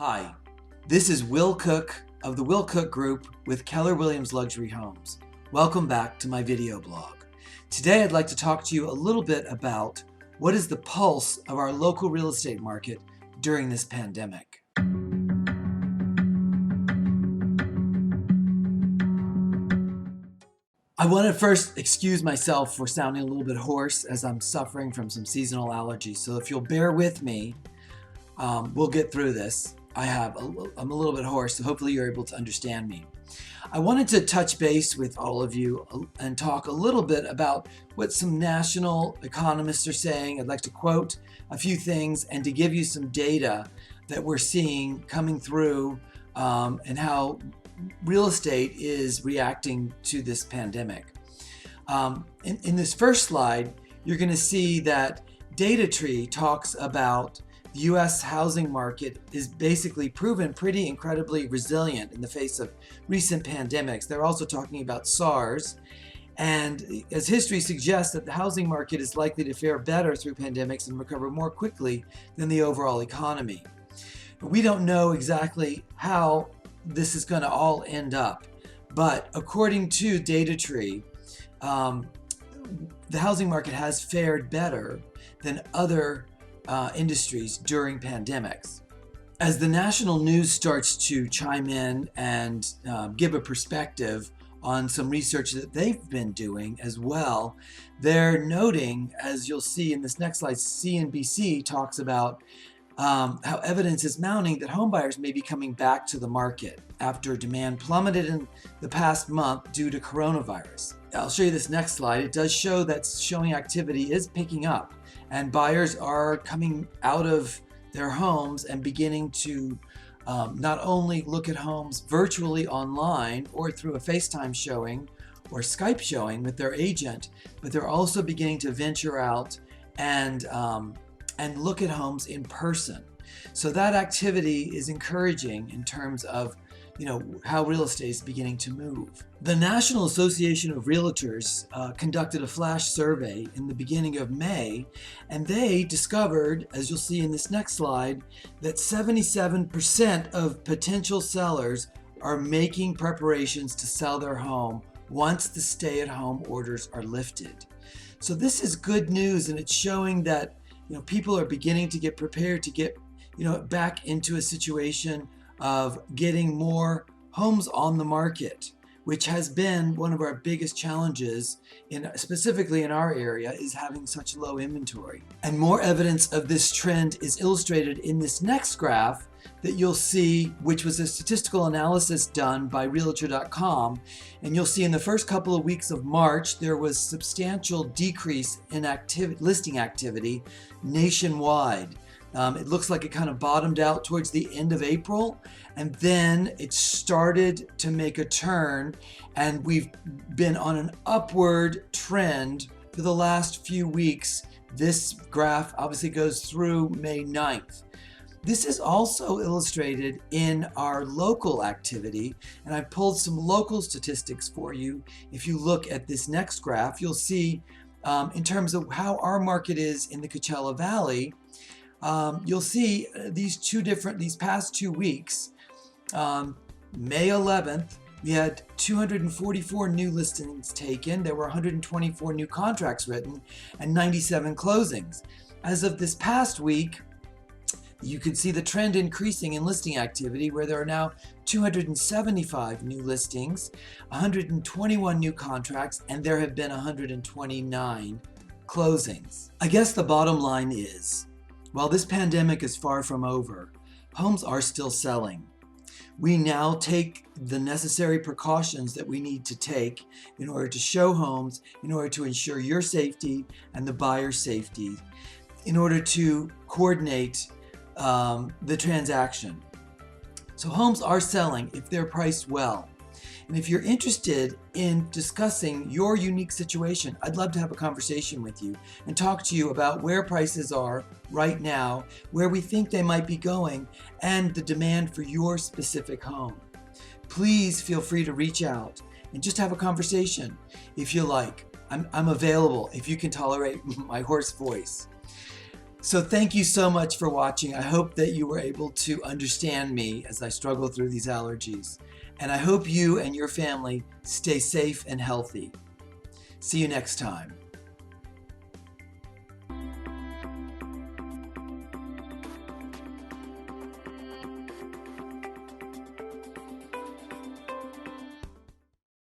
Hi, this is Will Cook of the Will Cook Group with Keller Williams Luxury Homes. Welcome back to my video blog. Today I'd like to talk to you a little bit about what is the pulse of our local real estate market during this pandemic. I want to first excuse myself for sounding a little bit hoarse as I'm suffering from some seasonal allergies. So if you'll bear with me, we'll get through this. I'm a little bit hoarse, so hopefully you're able to understand me. I wanted to touch base with all of you and talk a little bit about what some national economists are saying. I'd like to quote a few things and to give you some data that we're seeing coming through and how real estate is reacting to this pandemic. In this first slide, you're going to see that DataTree talks about the U.S. housing market is basically proven pretty incredibly resilient in the face of recent pandemics. They're also talking about SARS. And as history suggests, that the housing market is likely to fare better through pandemics and recover more quickly than the overall economy. We don't know exactly how this is going to all end up, but according to DataTree, the housing market has fared better than other industries during pandemics. As the national news starts to chime in and give a perspective on some research that they've been doing as well, they're noting, as you'll see in this next slide, CNBC talks about how evidence is mounting that homebuyers may be coming back to the market after demand plummeted in the past month due to coronavirus. I'll show you this next slide. It does show that showing activity is picking up and buyers are coming out of their homes and beginning to not only look at homes virtually online or through a FaceTime showing or Skype showing with their agent, but they're also beginning to venture out and look at homes in person. So that activity is encouraging in terms of how real estate is beginning to move. The National Association of Realtors conducted a flash survey in the beginning of May, and they discovered, as you'll see in this next slide, that 77% of potential sellers are making preparations to sell their home once the stay-at-home orders are lifted. So this is good news, and it's showing that people are beginning to get prepared to get back into a situation of getting more homes on the market, which has been one of our biggest challenges specifically in our area, is having such low inventory. And more evidence of this trend is illustrated in this next graph that you'll see, which was a statistical analysis done by Realtor.com. And you'll see in the first couple of weeks of March, there was substantial decrease in listing activity nationwide. It looks like it kind of bottomed out towards the end of April, and then it started to make a turn, and we've been on an upward trend for the last few weeks. This graph obviously goes through May 9th. This is also illustrated in our local activity, and I've pulled some local statistics for you. If you look at this next graph, you'll see in terms of how our market is in the Coachella Valley, you'll see these past 2 weeks. May 11th, we had 244 new listings taken. There were 124 new contracts written and 97 closings. As of this past week, you can see the trend increasing in listing activity, where there are now 275 new listings, 121 new contracts, and there have been 129 closings. I guess the bottom line is, while this pandemic is far from over, homes are still selling. We now take the necessary precautions that we need to take in order to show homes, in order to ensure your safety and the buyer's safety, in order to coordinate the transaction. So homes are selling if they're priced well. And if you're interested in discussing your unique situation, I'd love to have a conversation with you and talk to you about where prices are right now, where we think they might be going, and the demand for your specific home. Please feel free to reach out and just have a conversation if you like. I'm available if you can tolerate my hoarse voice. So thank you so much for watching. I hope that you were able to understand me as I struggle through these allergies. And I hope you and your family stay safe and healthy. See you next time.